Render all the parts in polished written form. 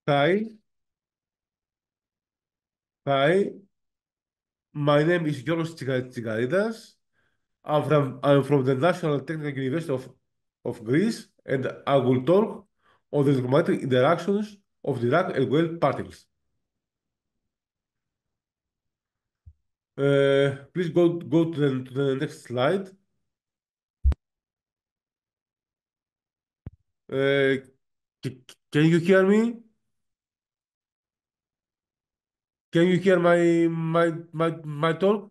Hi, hi. My name is Giorgos Tsigaridas. I'm from the National Technical University of Greece, and I will talk on the electromagnetic interactions of Dirac and Well particles. Please go to the next slide. Uh, can you hear me? Can you hear my talk?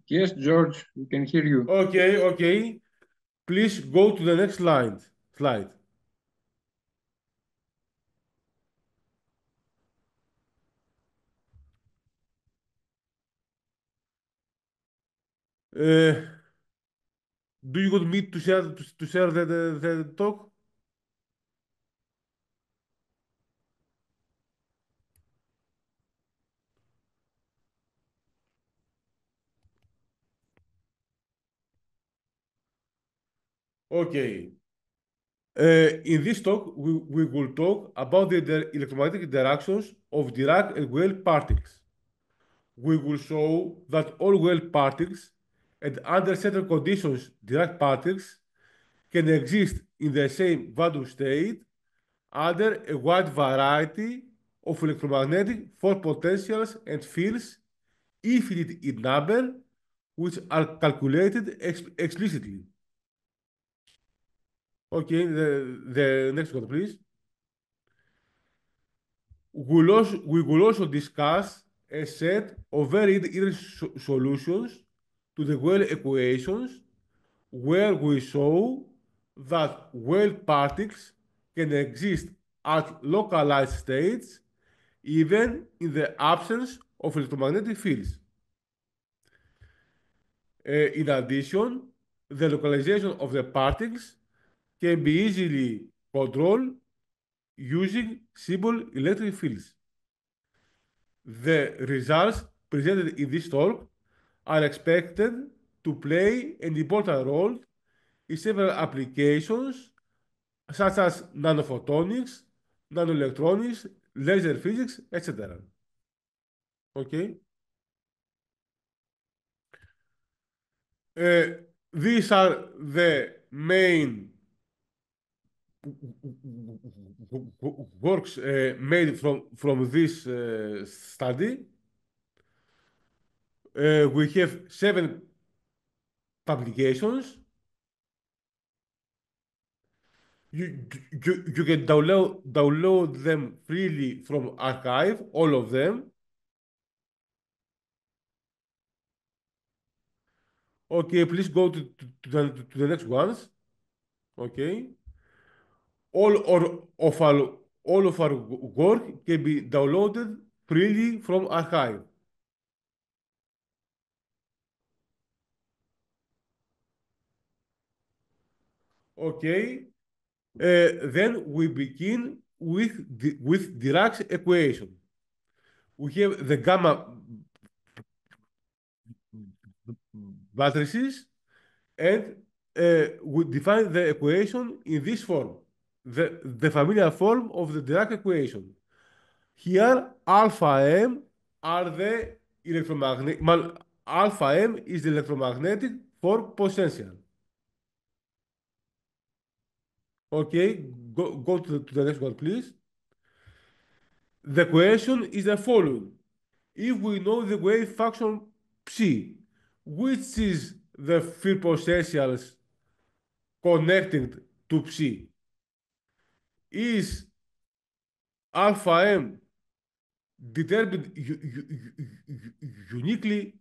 Yes, George, we can hear you. Okay, okay. Please go to the next slide. Slide. Uh, do you want me to share the talk? Okay. In this talk, we will talk about the electromagnetic interactions of Dirac and Well particles. We will show that all Well particles and under certain conditions Dirac particles can exist in the same value state under a wide variety of electromagnetic force potentials and fields, infinite in number, which are calculated explicitly. Okay, the next one, please. We will also discuss a set of very interesting solutions to the Well equations, where we show that Well particles can exist at localized states even in the absence of electromagnetic fields. In addition, the localization of the particles can be easily controlled using simple electric fields. The results presented in this talk are expected to play an important role in several applications such as nanophotonics, nanoelectronics, laser physics, etc. Okay. Uh, these are the main works made from this study. We have 7 publications. You can download them freely from archive, all of them. Okay, please go to the next ones. Okay, all or of our all of our work can be downloaded freely from archive. Okay, then we begin with Dirac's equation. We have the gamma matrices, and we define the equation in this form, the familiar form of the Dirac equation. Here, alpha m are the electromagnetic, alpha m is the electromagnetic force potential. Okay, go to the next one, please. The question is the following. If we know the wave function psi, which is the field potentials connected to psi, is alpha m determined uniquely,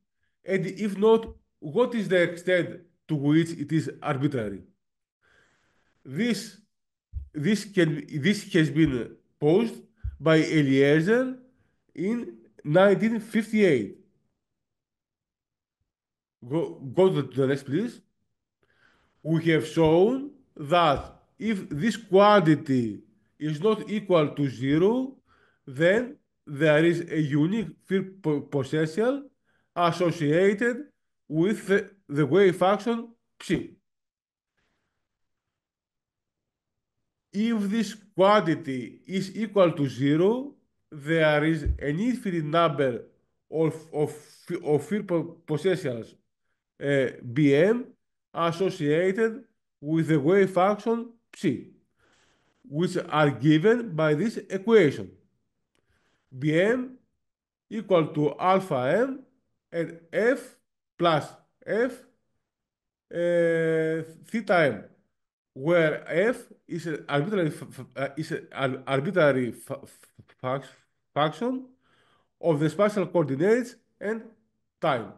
and if not, what is the extent to which it is arbitrary? This this has been posed by Eliezer in 1958. Go to the next, please. We have shown that if this quantity is not equal to zero, then there is a unique field potential associated with the wave function psi. If this quantity is equal to zero, there is an infinite number of field potentials Bm associated with the wave function psi, which are given by this equation. Bm equal to alpha m and f plus f theta m, where f is an arbitrary function of the spatial coordinates and time.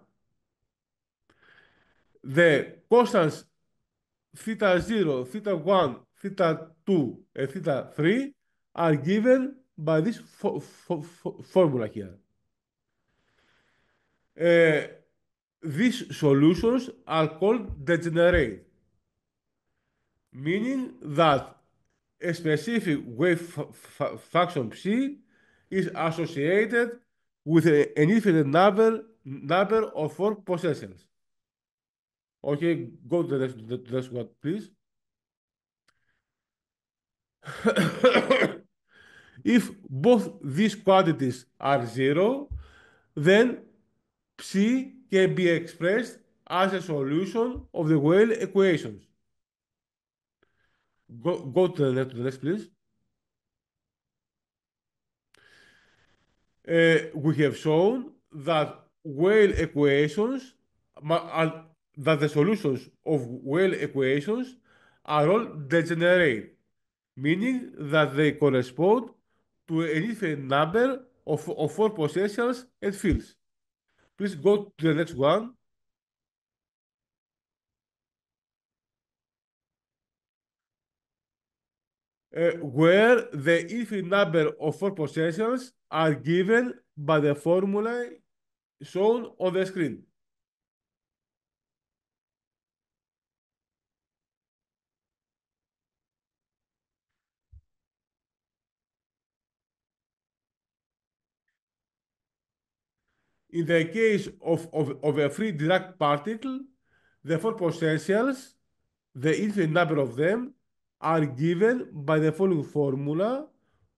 The constants theta 0, theta 1, theta 2, and theta 3 are given by this formula here. Uh, these solutions are called degenerate, meaning that a specific wave function psi is associated with an infinite number of four possessions. Okay, go to the next one, please. If both these quantities are zero, then psi can be expressed as a solution of the Weyl equations. Go to the next, please. We have shown that Weyl equations are that the solutions of Weyl equations are all degenerate, meaning that they correspond to an infinite number of four potentials and fields. Please go to the next one. Where the infinite number of four potentials are given by the formula shown on the screen. In the case of a free Dirac particle, the four potentials, the infinite number of them, are given by the following formula,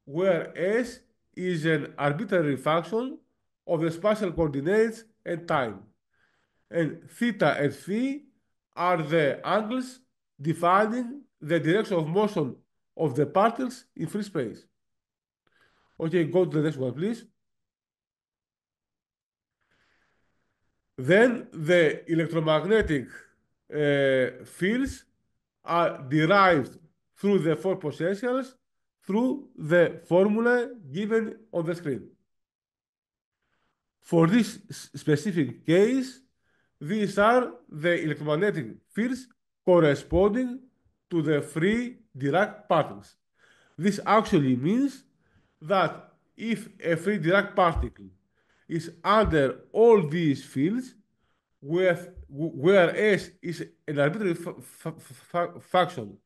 where S is an arbitrary function of the spatial coordinates and time, and theta and phi are the angles defining the direction of motion of the particles in free space. Okay, go to the next one, please. Then the electromagnetic fields are derived through the four potentials through the formula given on the screen. For this specific case, these are the electromagnetic fields corresponding to the free Dirac particles. This actually means that if a free Dirac particle is under all these fields, where S is an arbitrary function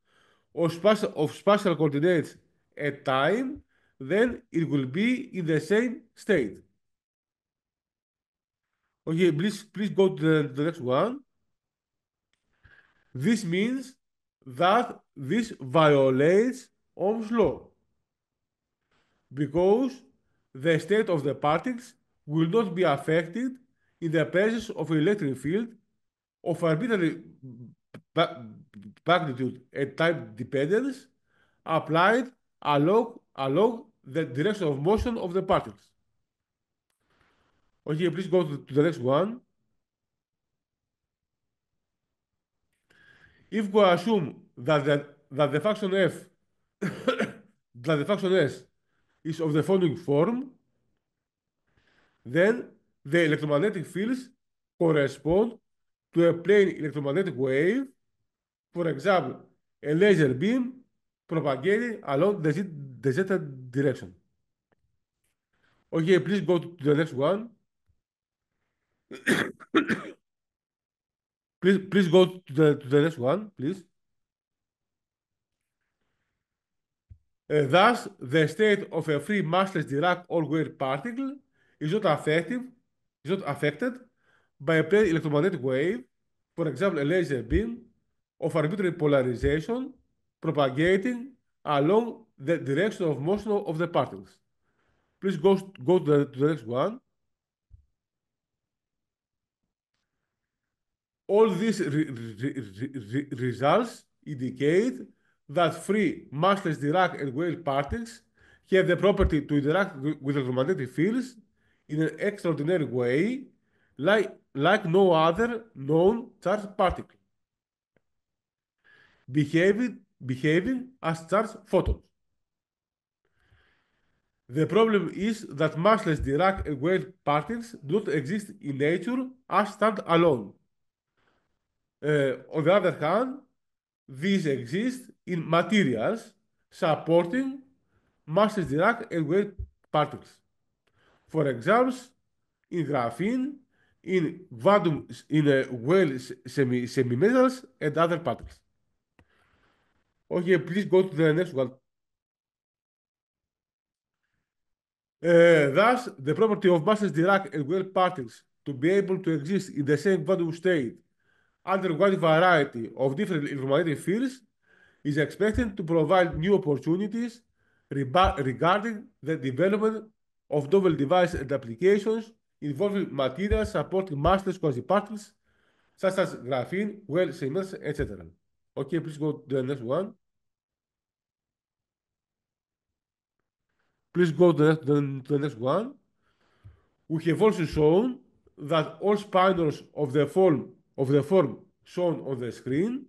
of spatial coordinates at time, then it will be in the same state. Okay, please go to the next one. This means that this violates Ohm's law because the state of the particles will not be affected in the presence of an electric field of arbitrary magnitude and time dependence applied along the direction of motion of the particles. Okay, please go to the next one. If we assume that the function f that the function s is of the following form, then the electromagnetic fields correspond to a plane electromagnetic wave, for example, a laser beam propagating along the zeta direction. Okay, please go to the next one. Please go to the next one, please. Thus, the state of a free massless Dirac All-Weyl particle is not affected by a plane electromagnetic wave, for example, a laser beam of arbitrary polarization propagating along the direction of motion of the particles. Please go to the next one. All these results indicate that free massless Dirac and Weil particles have the property to interact with electromagnetic fields in an extraordinary way, like no other known charged particle, behaving as charged photons. The problem is that massless Dirac and Weil particles do not exist in nature as stand-alone. On the other hand, these exist in materials supporting massless Dirac and Weil particles. For example, in graphene, in quantum, in Weil semimetals, and other particles. Okay, please go to the next one. Thus, the property of massless Dirac and Weil particles to be able to exist in the same quantum state under a wide variety of different electromagnetic fields is expected to provide new opportunities regarding the development of novel devices and applications involving materials supporting massless quasi-particles such as graphene, well, cements, etc. Okay, please go to the next one. Please go to the next one. We have also shown that all spinors of the form shown on the screen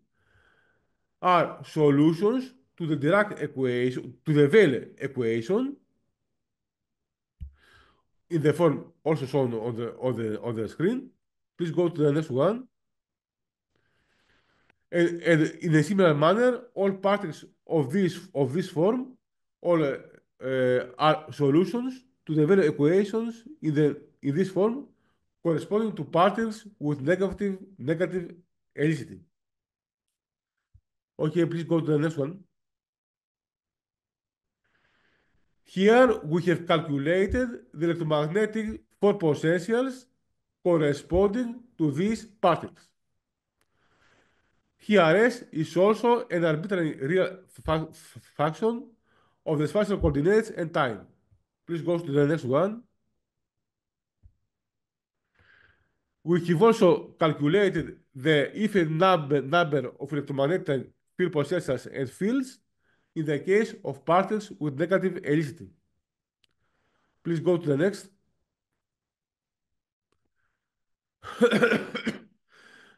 are solutions to the Dirac equation, to the Weil equation, in the form also shown on the screen. Please go to the next one. And in a similar manner, all particles of this form all are solutions to the Weil equations in this form corresponding to particles with negative helicity. Okay, please go to the next one. Here we have calculated the electromagnetic force potentials corresponding to these particles. HRS is also an arbitrary real function of the spatial coordinates and time. Please go to the next one. We have also calculated the infinite number of electromagnetic field potentials and fields in the case of particles with negative helicity. Please go to the next.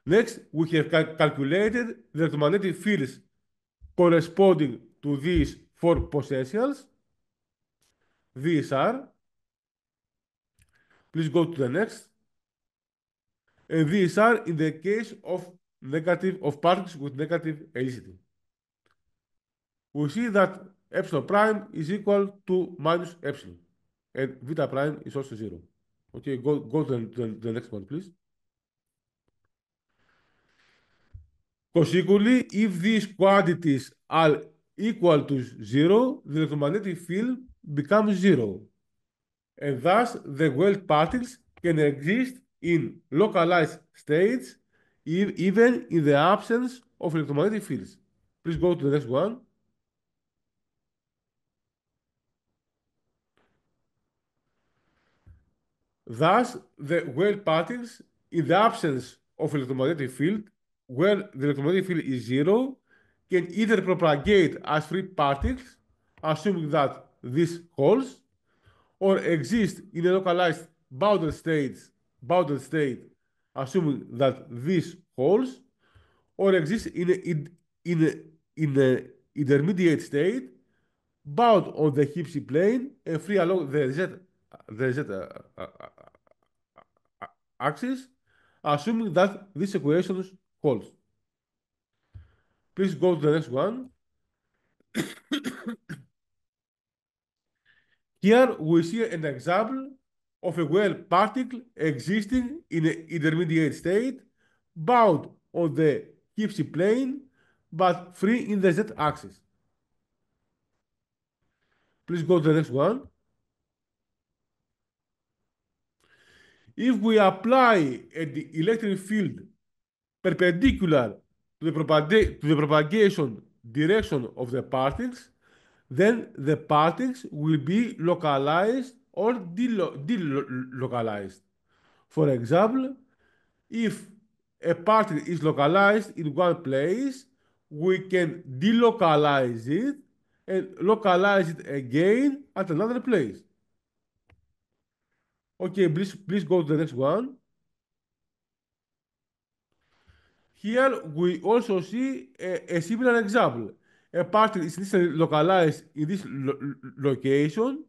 Next, we have calculated the electromagnetic fields corresponding to these four potentials. These are, please go to the next. And these are in the case of particles with negative helicity. We see that epsilon prime is equal to minus epsilon, and beta prime is also 0. Okay, go to the next one, please. Consequently, if these quantities are equal to 0, the electromagnetic field becomes 0. And thus, the Weil particles can exist in localized states even in the absence of electromagnetic fields. Please go to the next one. Thus, the Weil particles, in the absence of electromagnetic field, where the electromagnetic field is 0, can either propagate as free particles, assuming that this holds, or exist in a localized bounded state, assuming that this holds, or exist in a intermediate state, bound on the Gibbs plane and free along the z axis, assuming that this equation holds. Please go to the next one. Here we see an example of a Weil particle existing in an intermediate state, bound on the Gibbs plane, but free in the z-axis. Please go to the next one. If we apply an electric field perpendicular to the propagation direction of the particles, then the particles will be localized or delocalized. For example, if a particle is localized in one place, we can delocalize it and localize it again at another place. Okay, please go to the next one. Here we also see a similar example. A particle is initially localized in this location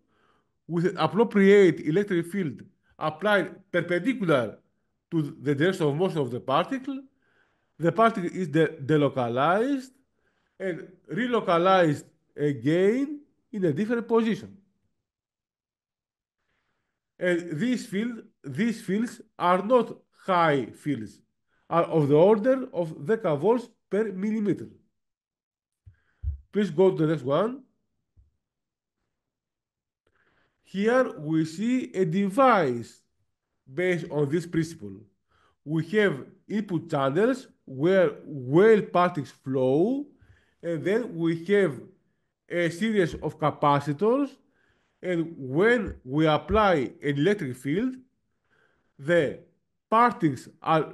with an appropriate electric field applied perpendicular to the direction of motion of the particle. The particle is delocalized and relocalized again in a different position. And these fields are not high fields, are of the order of decavolts per millimeter. Please go to the next one. Here we see a device based on this principle. We have input channels where wave particles flow, and then we have a series of capacitors, and when we apply an electric field, the particles are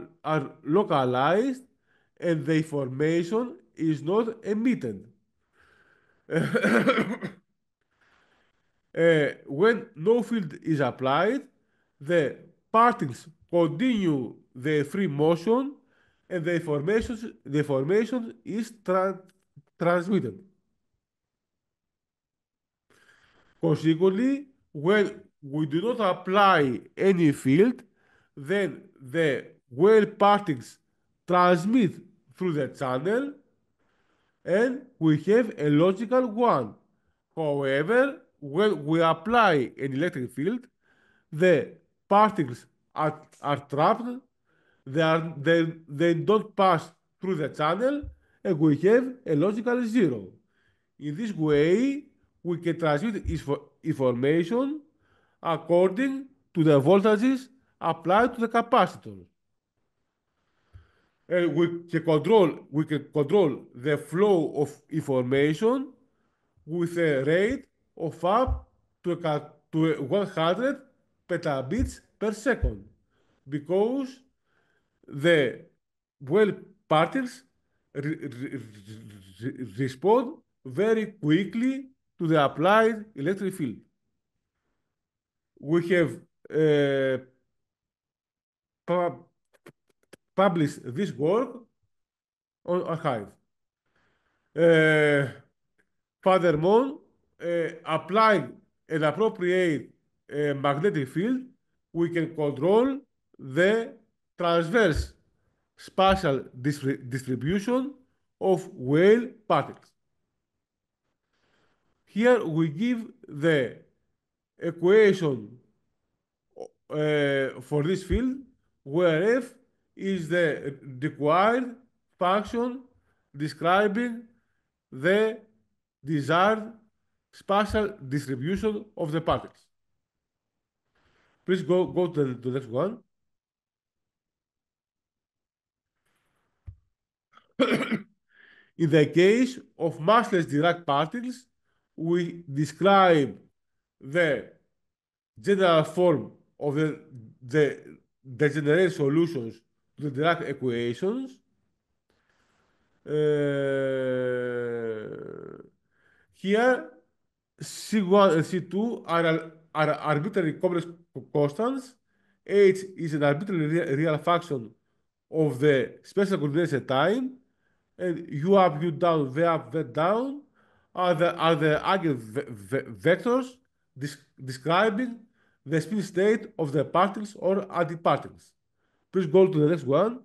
localized and the information is not emitted. When no field is applied, the particles continue their free motion and the information is transmitted. Consequently, when we do not apply any field, then the wave particles transmit through the channel and we have a logical one. However, when we apply an electric field, the particles are trapped, they don't pass through the channel, and we have a logical zero. In this way, we can transmit information according to the voltages applied to the capacitor. And we can control the flow of information with a rate of up to 100 petabits per second because the well particles respond very quickly to the applied electric field. We have pu- published this work on arXiv. Uh, Furthermore, applying an appropriate magnetic field, we can control the transverse spatial distribution of wave particles. Here we give the equation for this field, where f is the required function describing the desired spatial distribution of the particles. Please go to the next one. In the case of massless Dirac particles, we describe the general form of the degenerate solutions to the Dirac equations. Here, C1 and C2 are arbitrary complex constants. H is an arbitrary real function of the special coordinates at time, and U up, U down, V up, V down are the vectors describing the spin state of the particles or antiparticles. Please go to the next one.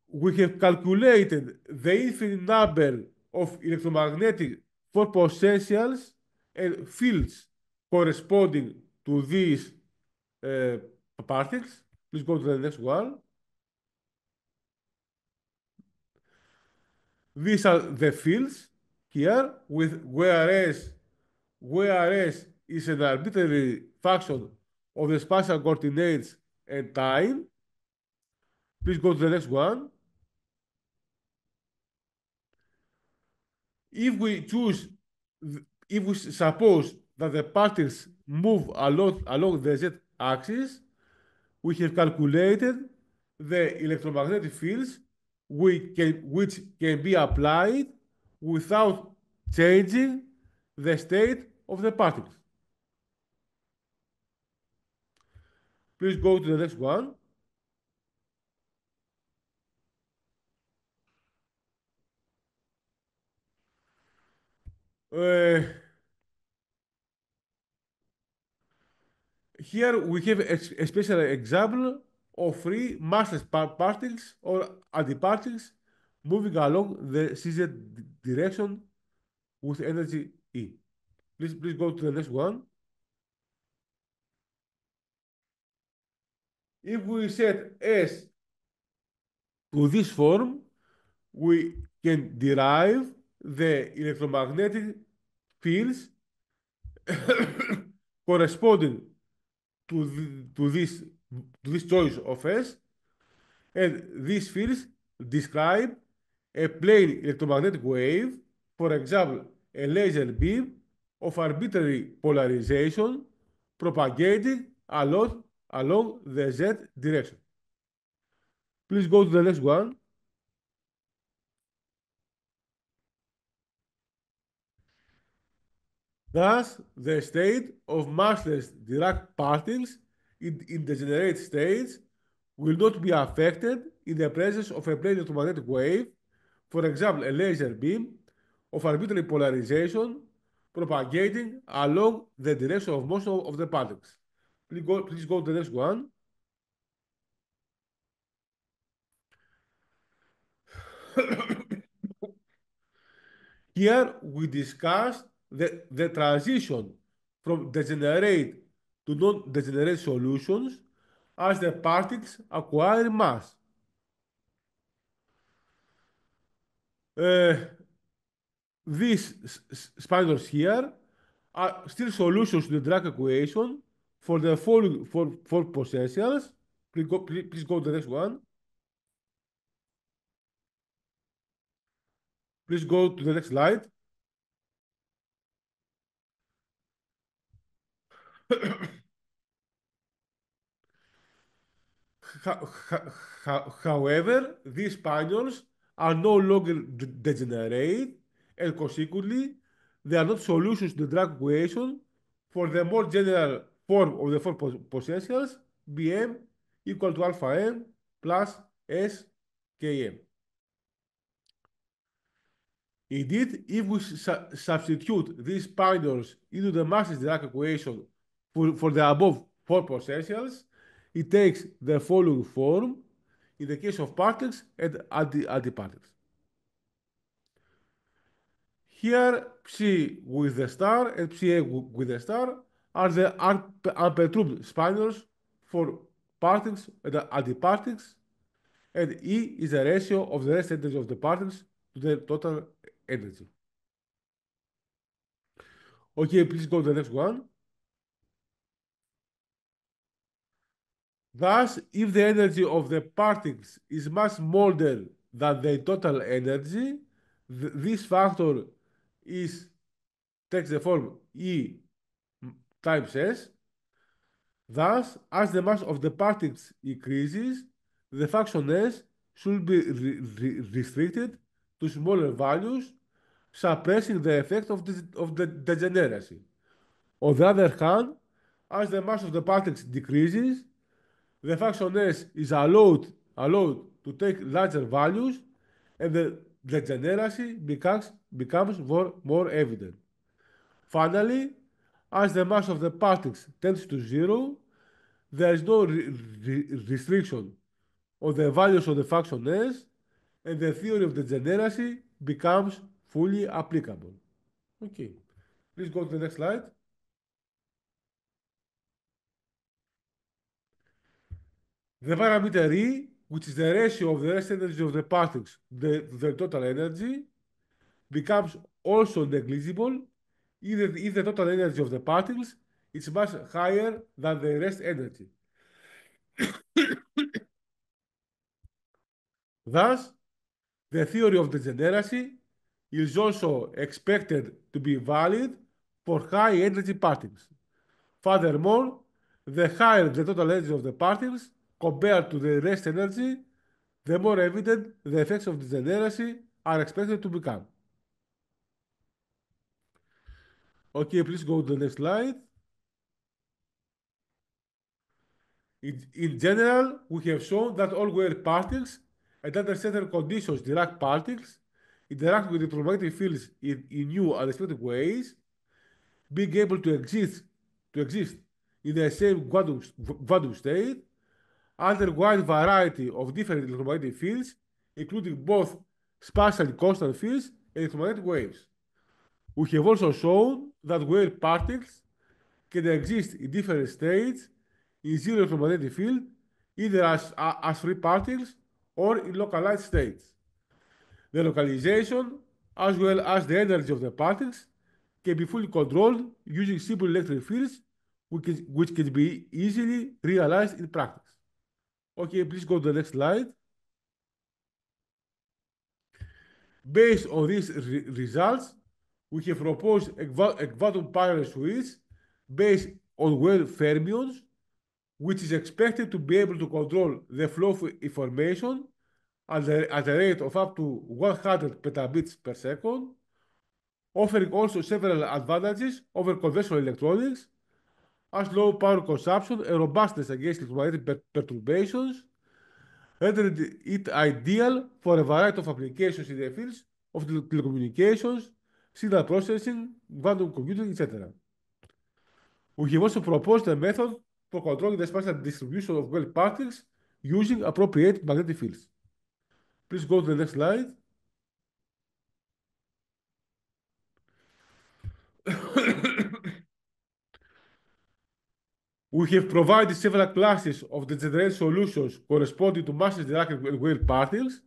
We have calculated the infinite number of electromagnetic force potentials and fields corresponding to these uh, particles. Please go to the next one. These are the fields here, with whereas is an arbitrary function of the spatial coordinates and time. Please go to the next one. If we choose, if we suppose that the particles move along the z-axis, we have calculated the electromagnetic fields which can be applied without changing the state of the particles. Please go to the next one. Uh, Here we have a special example of free massless particles or antiparticles moving along the CZ direction with energy E. Please go to the next one. If we set S to this form, we can derive the electromagnetic fields corresponding to, to this choice of S, and these fields describe a plane electromagnetic wave, for example, a laser beam of arbitrary polarization propagating along the Z direction. Please go to the next one. Thus, the state of massless Dirac particles in degenerate states will not be affected in the presence of a plane electromagnetic wave, for example, a laser beam of arbitrary polarization propagating along the direction of motion of the particles. Please go to the next one. Here we discuss the transition from degenerate to non-degenerate solutions as the particles acquire mass. Uh, these spiders here are still solutions to the drag equation for the following for potentials. Please go to the next one. Please go to the next slide. However, these spaniels are no longer degenerate, and consequently, they are not solutions to the drag equation for the more general form of the four potentials, Bm equal to alpha m plus S Km. Indeed, if we substitute these spaniels into the massless Dirac equation for the above four potentials, it takes the following form in the case of particles and antiparticles. Here, Psi with the star and Psi with the star are the unperturbed spinors for particles and antiparticles, and E is the ratio of the rest energy of the particles to their total energy. Okay, please go to the next one. Thus, if the energy of the particles is much smaller than the total energy, this factor is takes the form E times S. Thus, as the mass of the particles increases, the function S should be restricted to smaller values, suppressing the effect of the degeneracy. On the other hand, as the mass of the particles decreases, the function S is allowed to take larger values, and the degeneracy becomes more evident. Finally, as the mass of the particles tends to zero, there is no restriction on the values of the function S, and the theory of degeneracy becomes fully applicable. Okay, please go to the next slide. The parameter E, which is the ratio of the rest energy of the particles to the total energy, becomes also negligible if the total energy of the particles is much higher than the rest energy. Thus, the theory of degeneracy is also expected to be valid for high energy particles. Furthermore, the higher the total energy of the particles compared to the rest energy, the more evident the effects of degeneracy are expected to become. Okay, please go to the next slide. In general, we have shown that all wave particles and under certain conditions Dirac particles interact with electromagnetic fields in new unexpected ways, being able to exist in the same quantum state under a wide variety of different electromagnetic fields, including both spatially constant fields and electromagnetic waves. We have also shown that wave particles can exist in different states in zero electromagnetic field, either as free particles or in localized states. The localization, as well as the energy of the particles, can be fully controlled using simple electric fields, which can be easily realized in practice. Okay, please go to the next slide. Based on these results, we have proposed a quantum parallel switch based on well fermions, which is expected to be able to control the flow of information at a rate of up to 100 petabits per second, offering also several advantages over conventional electronics, as low power consumption and robustness against electromagnetic perturbations, rendering it ideal for a variety of applications in the fields of telecommunications, signal processing, quantum computing, etc. We have also proposed a method for controlling the spatial distribution of Weyl particles using appropriate magnetic fields. Please go to the next slide. We have provided several classes of degenerate solutions corresponding to masses Dirac and Weyl particles,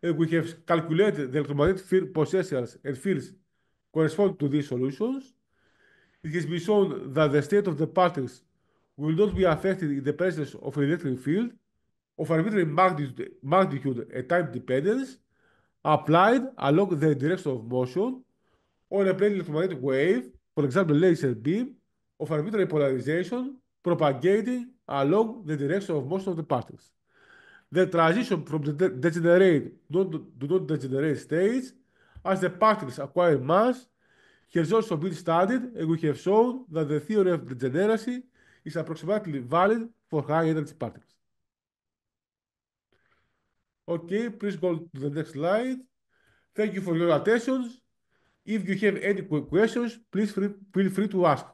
and we have calculated the electromagnetic field potentials and fields corresponding to these solutions. It has been shown that the state of the particles will not be affected in the presence of an electric field of arbitrary magnitude and time dependence applied along the direction of motion on a plane electromagnetic wave, for example, laser beam of arbitrary polarization propagating along the direction of motion of the particles. The transition from the degenerate to non-degenerate states as the particles acquire mass has also been studied, and we have shown that the theory of degeneracy is approximately valid for high energy particles. Okay, please go to the next slide. Thank you for your attention. If you have any questions, please feel free to ask.